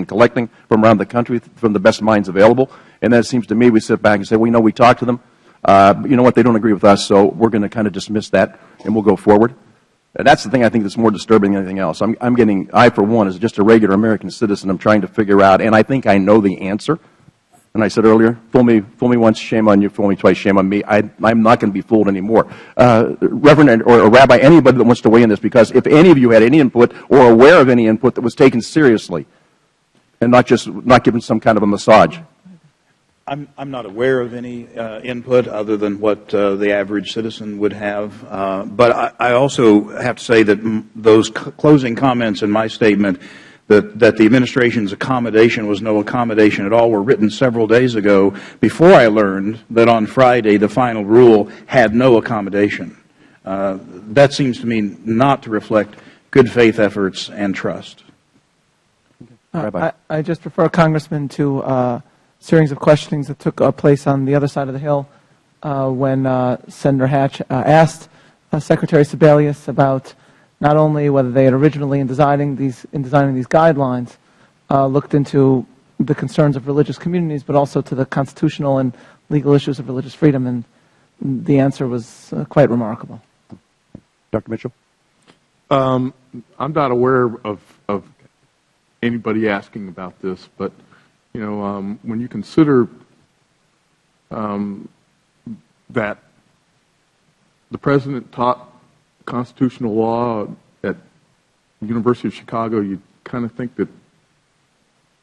collecting from around the country from the best minds available. And then it seems to me we sit back and say, well, we talked to them. You know what, they don't agree with us, so we're going to kind of dismiss that and we'll go forward. And that's the thing I think that's more disturbing than anything else. I, for one, as just a regular American citizen, I'm trying to figure out, and I think I know the answer. And I said earlier, fool me once, shame on you. Fool me twice, shame on me. I'm not going to be fooled anymore. Reverend or Rabbi, anybody that wants to weigh in this, because if any of you had any input or aware of any input that was taken seriously and not given some kind of a massage. I'm not aware of any input other than what the average citizen would have. But I also have to say that those closing comments in my statement that the administration's accommodation was no accommodation at all were written several days ago before I learned that on Friday the final rule had no accommodation. That seems to me not to reflect good faith efforts and trust. I just refer, Congressman, to a series of questionings that took place on the other side of the Hill when Senator Hatch asked Secretary Sebelius about not only whether they had originally, in designing these guidelines, looked into the concerns of religious communities, but also to the constitutional and legal issues of religious freedom, and the answer was quite remarkable. Dr. Mitchell? I'm not aware of anybody asking about this, but you know, when you consider that the President taught constitutional law at the University of Chicago, you kind of think that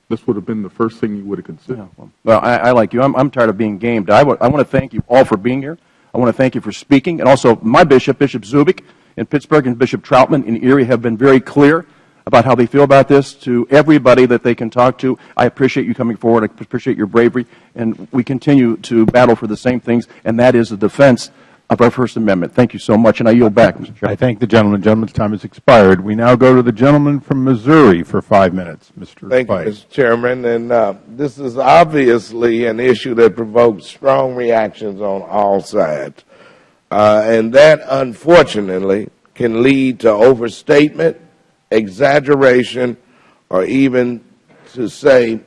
this would have been the first thing you would have considered. Yeah, well, I like you. I'm tired of being gamed. I want to thank you all for being here. I want to thank you for speaking. And also my bishop, Bishop Zubik in Pittsburgh and Bishop Troutman in Erie have been very clear about how they feel about this to everybody that they can talk to. I appreciate you coming forward. I appreciate your bravery. And we continue to battle for the same things, and that is the defense of our First Amendment. Thank you so much, and I yield back, Mr. Chairman. I thank the gentleman. The gentleman's time has expired. We now go to the gentleman from Missouri for 5 minutes. Mr. Thank you, Mr. Chairman. And this is obviously an issue that provokes strong reactions on all sides. And that, unfortunately, can lead to overstatement, exaggeration, or even, to say,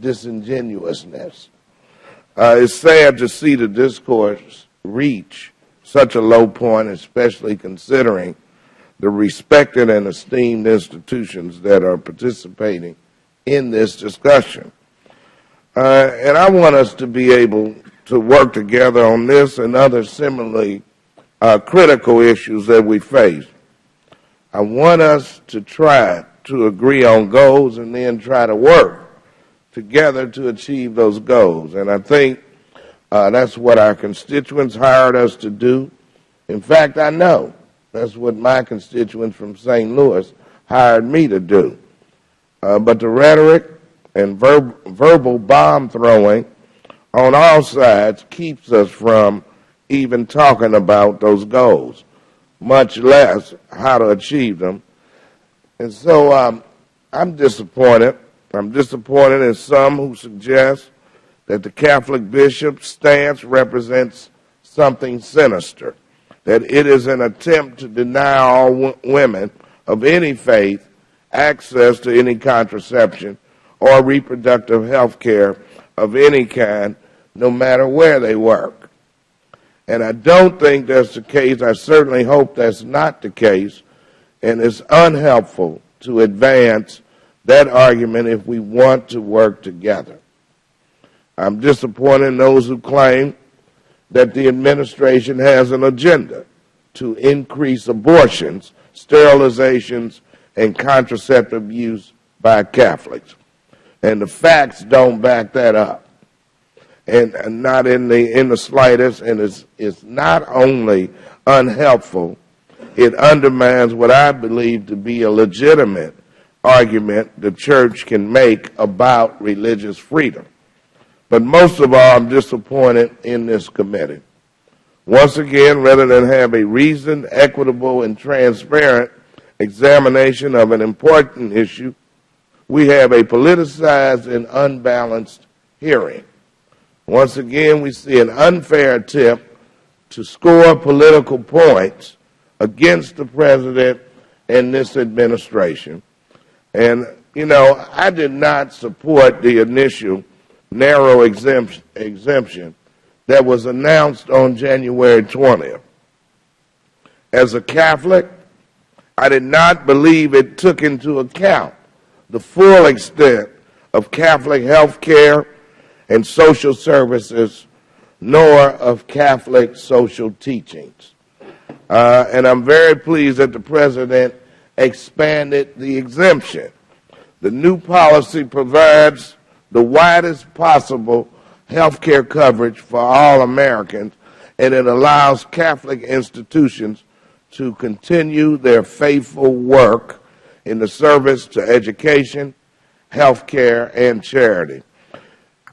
disingenuousness. It's sad to see the discourse reach such a low point, especially considering the respected and esteemed institutions that are participating in this discussion. And I want us to be able to work together on this and other similarly critical issues that we face. I want us to try to agree on goals and then try to work together to achieve those goals. And I think that's what our constituents hired us to do. In fact, I know that's what my constituents from St. Louis hired me to do. But the rhetoric and verbal bomb throwing on all sides keeps us from even talking about those goals, much less how to achieve them. And so I'm disappointed. I'm disappointed in some who suggest that the Catholic bishop's stance represents something sinister, that it is an attempt to deny all women of any faith access to any contraception or reproductive health care of any kind, no matter where they work. And I don't think that's the case. I certainly hope that's not the case, and it's unhelpful to advance that argument if we want to work together. I'm disappointed in those who claim that the administration has an agenda to increase abortions, sterilizations, and contraceptive use by Catholics. And the facts don't back that up, and not in the slightest. And it's not only unhelpful, it undermines what I believe to be a legitimate argument the church can make about religious freedom. But most of all, I'm disappointed in this committee. Once again, rather than have a reasoned, equitable, and transparent examination of an important issue, we have a politicized and unbalanced hearing. Once again, we see an unfair attempt to score political points against the President and this administration. And you know, I did not support the initial narrow exemption that was announced on January 20th. As a Catholic, I did not believe it took into account the full extent of Catholic health care and social services, nor of Catholic social teachings. And I'm very pleased that the President expanded the exemption. The new policy provides the widest possible health care coverage for all Americans, and it allows Catholic institutions to continue their faithful work in the service to education, health care, and charity.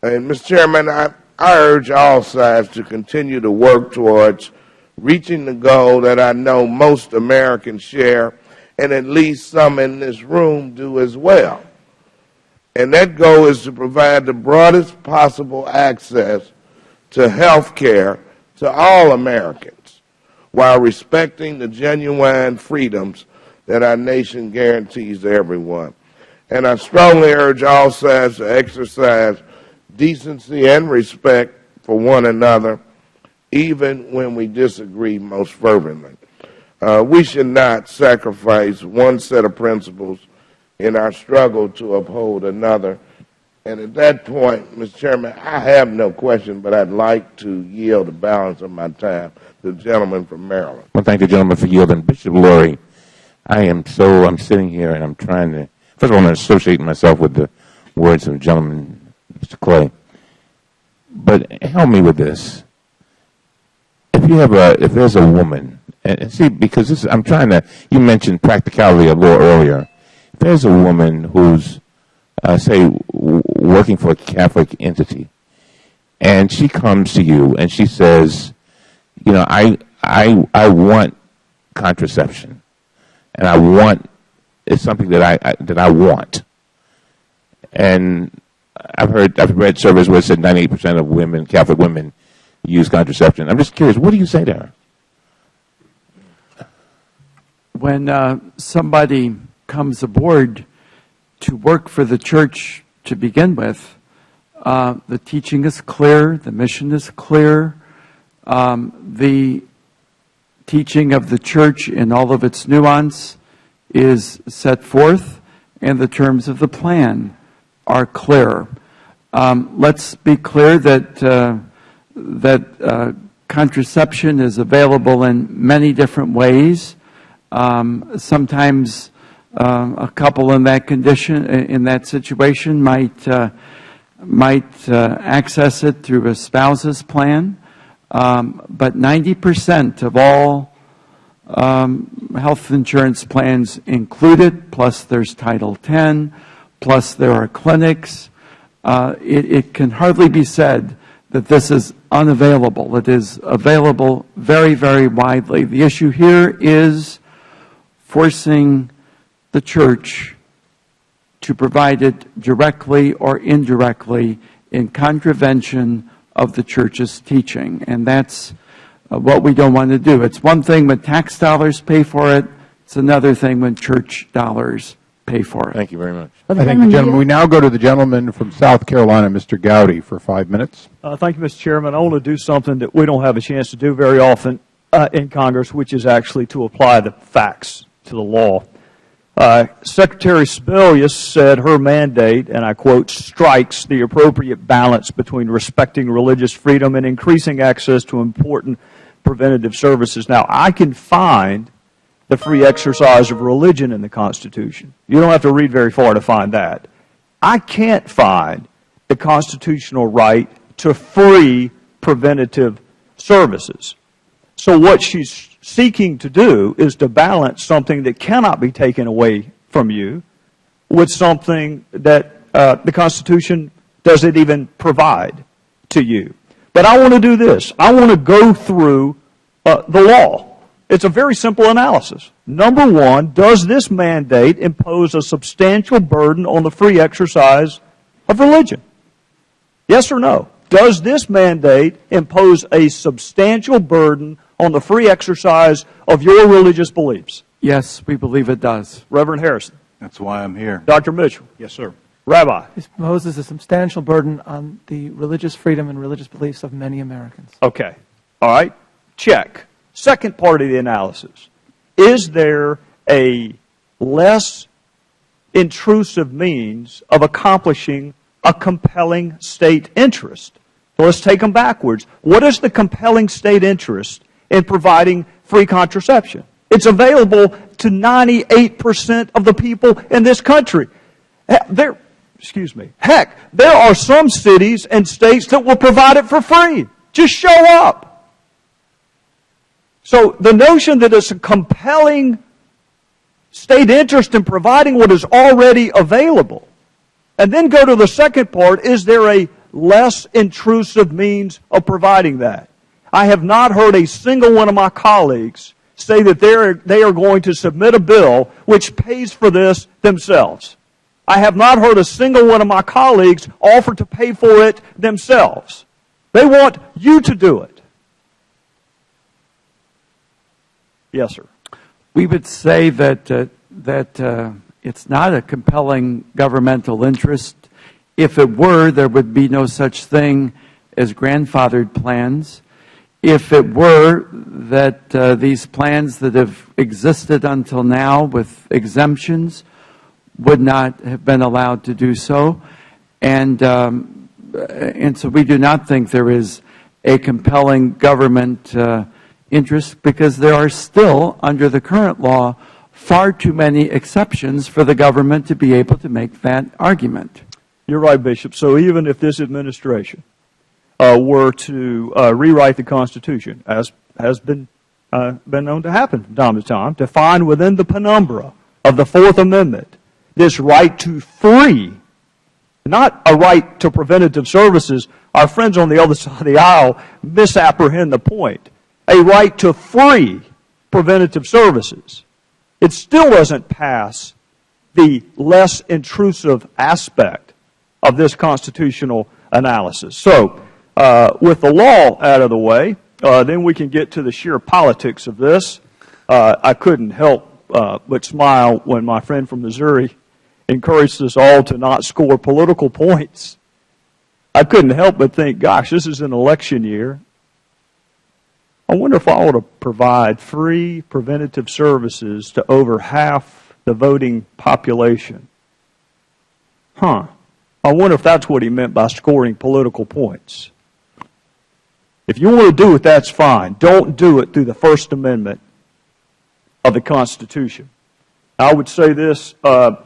And, Mr. Chairman, I urge all sides to continue to work towards reaching the goal that I know most Americans share, and at least some in this room do as well. And that goal is to provide the broadest possible access to health care to all Americans, while respecting the genuine freedoms that our nation guarantees to everyone. And I strongly urge all sides to exercise decency and respect for one another, even when we disagree most fervently. We should not sacrifice one set of principles in our struggle to uphold another. And at that point, Mr. Chairman, I have no question, but I'd like to yield the balance of my time to the gentleman from Maryland. Well, thank the gentleman for yielding. Bishop Lurie, I'm sitting here and I'm trying to, first of all, I'm going to associate myself with the words of the gentleman, Mr. Clay. But help me with this. If there's a woman, and see, because this, I'm trying to, you mentioned practicality a little earlier. If there's a woman who's, say, working for a Catholic entity, and she comes to you and she says, you know, I want contraception, and it's something that I want. And I've read surveys where it said 98% of women, Catholic women, use contraception. I'm just curious, what do you say to her? When somebody comes aboard to work for the church to begin with, the teaching is clear, the mission is clear, the teaching of the church in all of its nuance is set forth, and the terms of the plan are clear. Let's be clear that contraception is available in many different ways. Sometimes a couple in that condition, in that situation, might access it through a spouse's plan. But 90% of all health insurance plans include it, plus there's Title X, plus there are clinics. It can hardly be said that this is unavailable. It is available very, very widely. The issue here is forcing the church to provide it directly or indirectly in contravention of the church's teaching. And that's what we don't want to do. It's one thing when tax dollars pay for it. It's another thing when church dollars pay for it. Thank you very much. I thank the gentleman. We now go to the gentleman from South Carolina, Mr. Gowdy, for 5 minutes. Thank you, Mr. Chairman. I want to do something that we don't have a chance to do very often in Congress, which is actually to apply the facts to the law. Secretary Sebelius said her mandate, and I quote, strikes the appropriate balance between respecting religious freedom and increasing access to important preventative services. Now, I can find the free exercise of religion in the Constitution. You don't have to read very far to find that. I can't find the constitutional right to free preventative services. So what she's seeking to do is to balance something that cannot be taken away from you with something that the Constitution doesn't even provide to you. But I want to do this. I want to go through the law. It's a very simple analysis. Number one, does this mandate impose a substantial burden on the free exercise of religion? Yes or no? Does this mandate impose a substantial burden on the free exercise of your religious beliefs? Yes, we believe it does. Reverend Harrison? That's why I'm here. Dr. Mitchell. Yes, sir. Rabbi. This poses a substantial burden on the religious freedom and religious beliefs of many Americans. Okay. All right. Check. Second part of the analysis. Is there a less intrusive means of accomplishing a compelling state interest? Well, let's take them backwards. What is the compelling state interest in providing free contraception? It's available to 98% of the people in this country. Heck, there are some cities and states that will provide it for free. Just show up. So the notion that it's a compelling state interest in providing what is already available, and then go to the second part, is there a less intrusive means of providing that? I have not heard a single one of my colleagues say that they are going to submit a bill which pays for this themselves. I have not heard a single one of my colleagues offer to pay for it themselves. They want you to do it. Yes, sir. We would say that it's not a compelling governmental interest. If it were, there would be no such thing as grandfathered plans. If it were that these plans that have existed until now with exemptions would not have been allowed to do so. And so we do not think there is a compelling government interest, because there are still, under the current law, far too many exceptions for the government to be able to make that argument. You're right, Bishop. So even if this administration were to rewrite the Constitution, as has been known to happen from time to time, to find within the penumbra of the Fourth Amendment this right to free, not a right to preventative services. Our friends on the other side of the aisle misapprehend the point. A right to free preventative services. It still doesn't pass the less intrusive aspect of this constitutional analysis. So, with the law out of the way, then we can get to the sheer politics of this. I couldn't help but smile when my friend from Missouri encouraged us all to not score political points. I couldn't help but think, gosh, this is an election year. I wonder if I ought to provide free preventative services to over half the voting population. I wonder if that's what he meant by scoring political points. If you want to do it, that's fine. Don't do it through the First Amendment of the Constitution. I would say this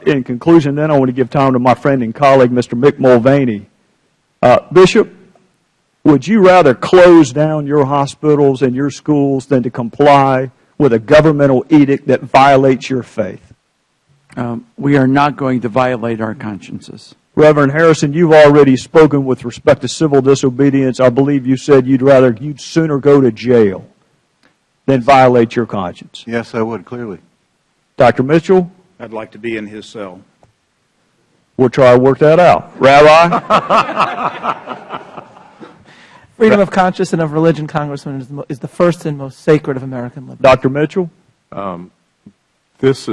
in conclusion, then I want to give time to my friend and colleague, Mr. Mick Mulvaney. Bishop, would you rather close down your hospitals and your schools than to comply with a governmental edict that violates your faith? We are not going to violate our consciences. Reverend Harrison, you've already spoken with respect to civil disobedience. I believe you said you'd sooner go to jail than violate your conscience. Yes, I would, clearly. Dr. Mitchell? I'd like to be in his cell. We'll try to work that out. Rabbi? Freedom of conscience and of religion, Congressman, is the first and most sacred of American liberties. Dr. Mitchell? This